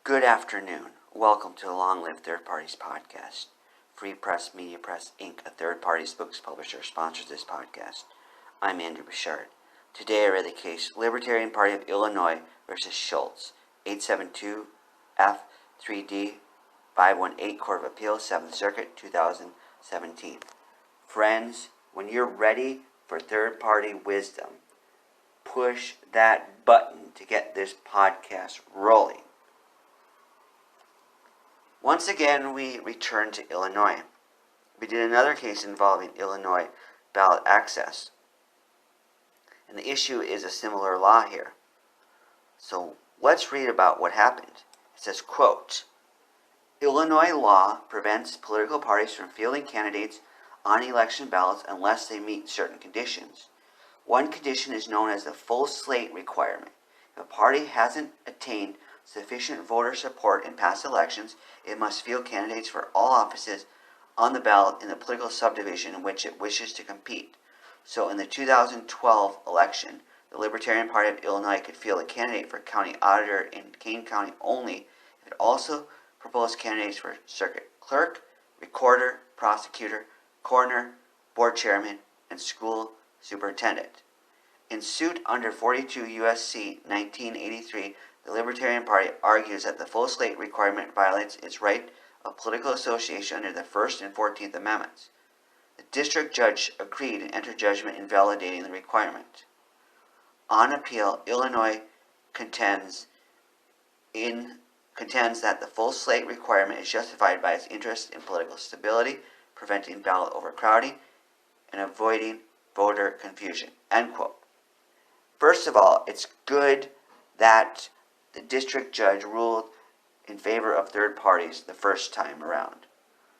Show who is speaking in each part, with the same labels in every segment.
Speaker 1: Good afternoon. Welcome to the Long Live Third Parties podcast. Free Press Media Press, Inc., a third parties books publisher, sponsors this podcast. I'm Andrew Bouchard. Today I read the case Libertarian Party of Illinois versus Scholz, 872 F3D 518, Court of Appeals, 7th Circuit, 2017. Friends, when you're ready for third party wisdom, push that button to get this podcast rolling. Once again, we return to Illinois. We did another case involving Illinois ballot access. And the issue is a similar law here. So let's read about what happened. It says, quote, Illinois law prevents political parties from fielding candidates on election ballots unless they meet certain conditions. One condition is known as the full slate requirement. If a party hasn't attained sufficient voter support in past elections, it must field candidates for all offices on the ballot in the political subdivision in which it wishes to compete. So in the 2012 election, the Libertarian Party of Illinois could field a candidate for county auditor in Kane County only if it also proposed candidates for circuit clerk, recorder, prosecutor, coroner, board chairman, and school superintendent. In suit under 42 U.S.C. 1983, the Libertarian Party argues that the full slate requirement violates its right of political association under the First and 14th Amendments. The district judge agreed and entered judgment invalidating the requirement. On appeal, Illinois contends that the full slate requirement is justified by its interest in political stability, preventing ballot overcrowding, and avoiding voter confusion. End quote. First of all, it's good that the district judge ruled in favor of third parties the first time around.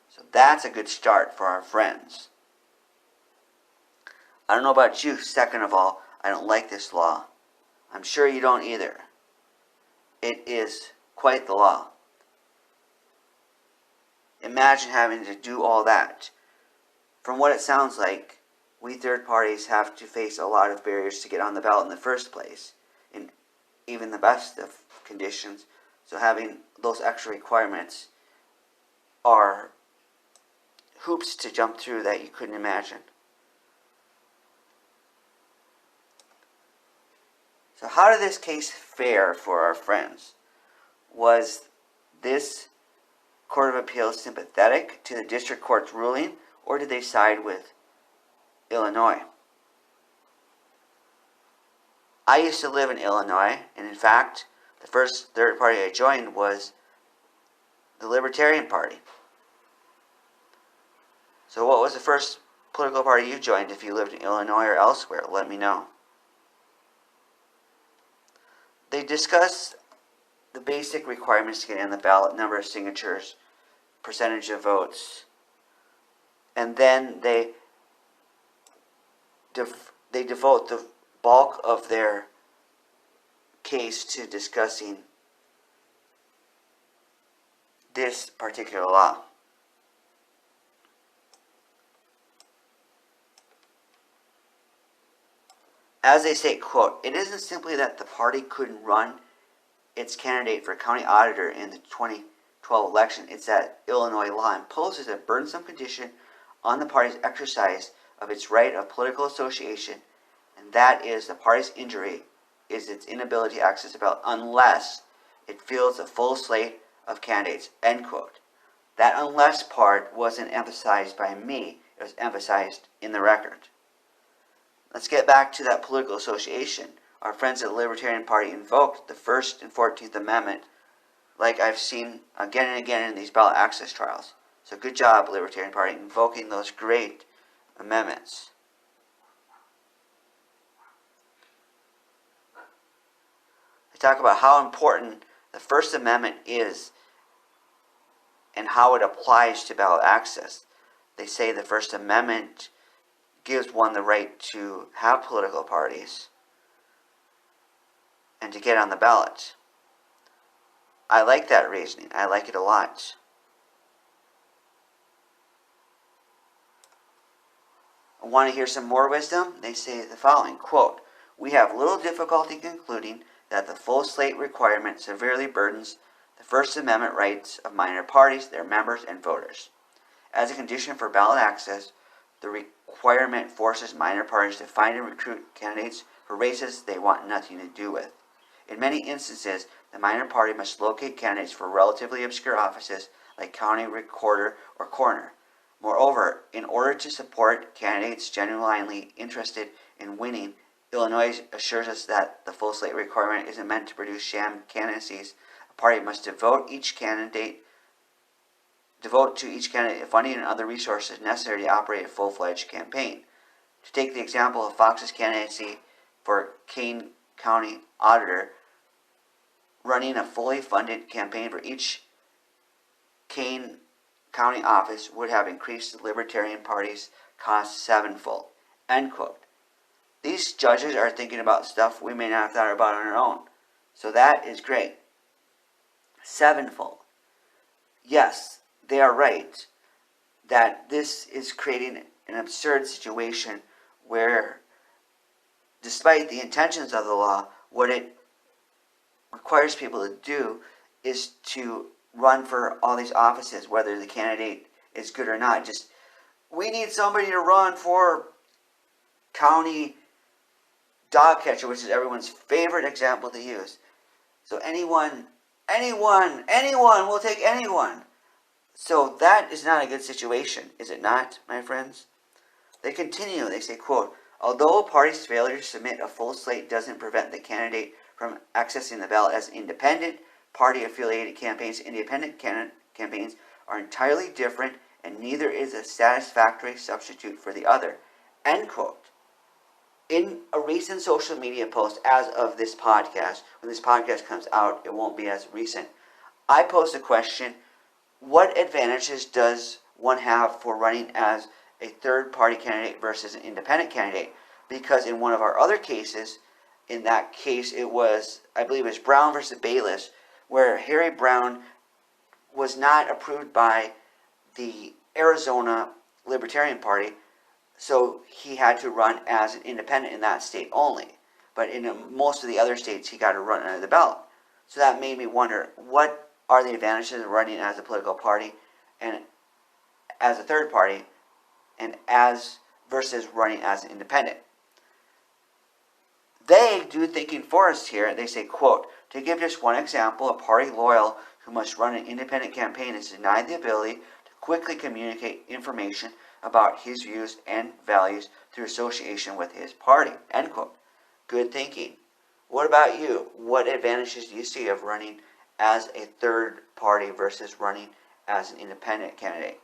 Speaker 1: So that's a good start for our friends. I don't know about you. Second of all, I don't like this law. I'm sure you don't either. It is quite the law. Imagine having to do all that. From what it sounds like, we third parties have to face a lot of barriers to get on the ballot in the first place, in even the best of conditions. So having those extra requirements are hoops to jump through that you couldn't imagine. So how did this case fare for our friends? Was this Court of Appeals sympathetic to the district court's ruling, or did they side with Illinois? I used to live in Illinois, and in fact, the first third party I joined was the Libertarian Party. So what was the first political party you joined if you lived in Illinois or elsewhere? Let me know. They discuss the basic requirements to get in the ballot, number of signatures, percentage of votes, and then they devote the bulk of their case to discussing this particular law. As they say, quote, it isn't simply that the party couldn't run its candidate for county auditor in the 2012 election, it's that Illinois law imposes a burdensome condition on the party's exercise of its right of political association, and that is the party's injury is its inability to access the ballot unless it fields a full slate of candidates, end quote. That unless part wasn't emphasized by me, it was emphasized in the record. Let's get back to that political association. Our friends at the Libertarian Party invoked the First and 14th Amendment like I've seen again and again in these ballot access trials. So good job, Libertarian Party, invoking those great amendments. They talk about how important the First Amendment is and how it applies to ballot access. They say the First Amendment gives one the right to have political parties and to get on the ballot. I like that reasoning. I like it a lot. Want to hear some more wisdom? They say the following, quote, we have little difficulty concluding that the full slate requirement severely burdens the First Amendment rights of minor parties, their members, and voters. As a condition for ballot access, the requirement forces minor parties to find and recruit candidates for races they want nothing to do with. In many instances, the minor party must locate candidates for relatively obscure offices like county recorder or coroner. Moreover, in order to support candidates genuinely interested in winning, Illinois assures us that the full slate requirement isn't meant to produce sham candidacies. A party must devote to each candidate funding and other resources necessary to operate a full-fledged campaign. To take the example of Fox's candidacy for Kane County Auditor, running a fully funded campaign for each Kane County office would have increased the Libertarian Party's cost sevenfold. End quote. These judges are thinking about stuff we may not have thought about on our own. So that is great. Sevenfold. Yes, they are right that this is creating an absurd situation where, despite the intentions of the law, what it requires people to do is to run for all these offices, whether the candidate is good or not. Just, we need somebody to run for county dog catcher, which is everyone's favorite example to use. So anyone, we'll take anyone. So that is not a good situation, is it not, my friends? They continue, they say, quote, although a party's failure to submit a full slate doesn't prevent the candidate from accessing the ballot as independent, party-affiliated campaigns, independent campaigns are entirely different, and neither is a satisfactory substitute for the other. End quote. In a recent social media post as of this podcast, when this podcast comes out, it won't be as recent, I posed a question: what advantages does one have for running as a third-party candidate versus an independent candidate? Because in one of our other cases, in that case it was, I believe it was Brown versus Bayless, where Harry Brown was not approved by the Arizona Libertarian Party, so he had to run as an independent in that state only. But in most of the other states, he got to run under the ballot. So that made me wonder, what are the advantages of running as a political party and as a third party and as versus running as an independent? They do thinking for us here. They say, quote, to give just one example, a party loyal who must run an independent campaign is denied the ability to quickly communicate information about his views and values through association with his party. End quote. Good thinking. What about you? What advantages do you see of running as a third party versus running as an independent candidate?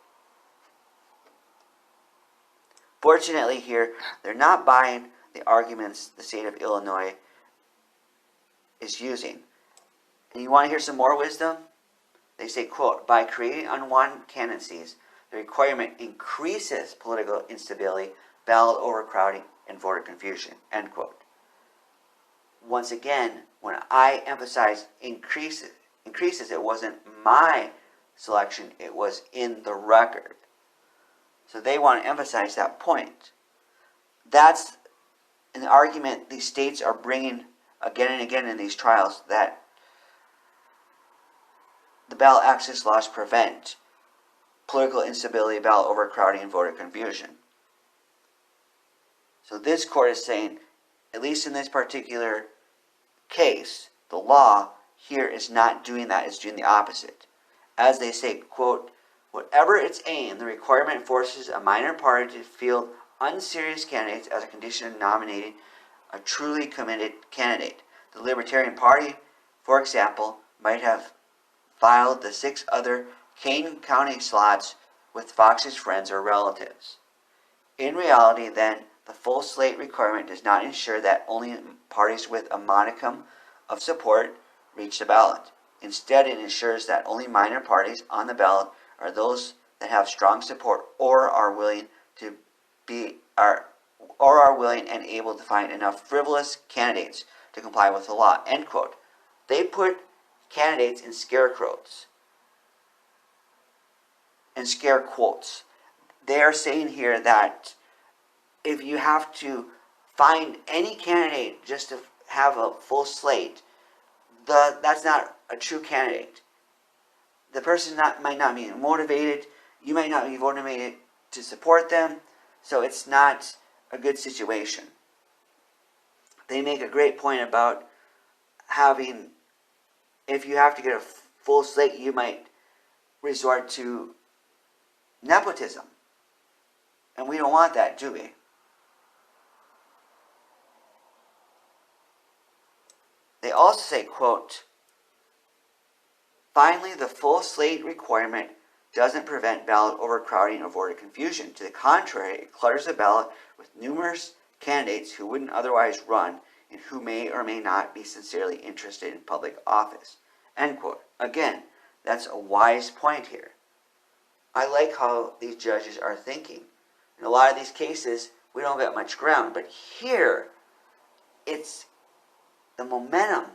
Speaker 1: Fortunately here, they're not buying the arguments the state of Illinois is using. And you want to hear some more wisdom? They say, quote, by creating unwanted candidacies, the requirement increases political instability, ballot overcrowding, and voter confusion. End quote. Once again, when I emphasize increases, it wasn't my selection, it was in the record. So they want to emphasize that point. That's an argument these states are bringing again and again in these trials, that the ballot access laws prevent political instability, ballot overcrowding, and voter confusion. So this court is saying, at least in this particular case, the law here is not doing that, it's doing the opposite. As they say, quote, whatever its aim, the requirement forces a minor party to field unserious candidates as a condition of nominating a truly committed candidate. The Libertarian Party, for example, might have filed the 6 other Kane County slots with Fox's friends or relatives. In reality, then, the full slate requirement does not ensure that only parties with a modicum of support reach the ballot. Instead, it ensures that only minor parties on the ballot are those that have strong support or are willing and able to find enough frivolous candidates to comply with the law. End quote. They put candidates in scare quotes. And scare quotes. They are saying here that if you have to find any candidate just to have a full slate, that's not a true candidate. the person might not be motivated. You might not be motivated to support them. So it's not a good situation. They make a great point about having, if you have to get a full slate, you might resort to nepotism. And we don't want that, do we? They also say, quote, finally, the full slate requirement doesn't prevent ballot overcrowding or voter confusion. To the contrary, it clutters the ballot with numerous candidates who wouldn't otherwise run and who may or may not be sincerely interested in public office. End quote. Again, that's a wise point here. I like how these judges are thinking. In a lot of these cases, we don't get much ground, but here, it's the momentum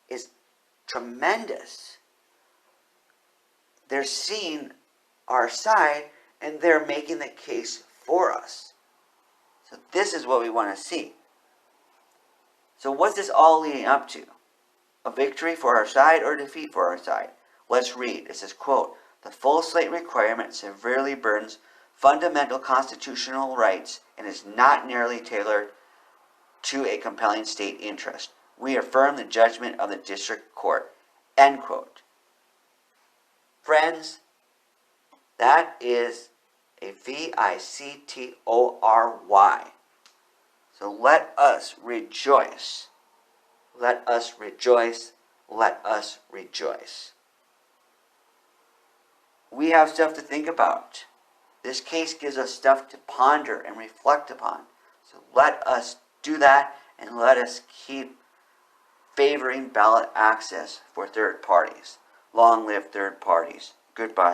Speaker 1: is tremendous. They're seeing our side, and they're making the case for us. So this is what we want to see. So what's this all leading up to? A victory for our side or defeat for our side? Let's read. It says, quote, the full slate requirement severely burdens fundamental constitutional rights and is not narrowly tailored to a compelling state interest. We affirm the judgment of the district court. End quote. Friends, that is a victory. So let us rejoice. Let us rejoice. Let us rejoice. We have stuff to think about. This case gives us stuff to ponder and reflect upon. So let us do that, and let us keep favoring ballot access for third parties. Long live third parties. Goodbye.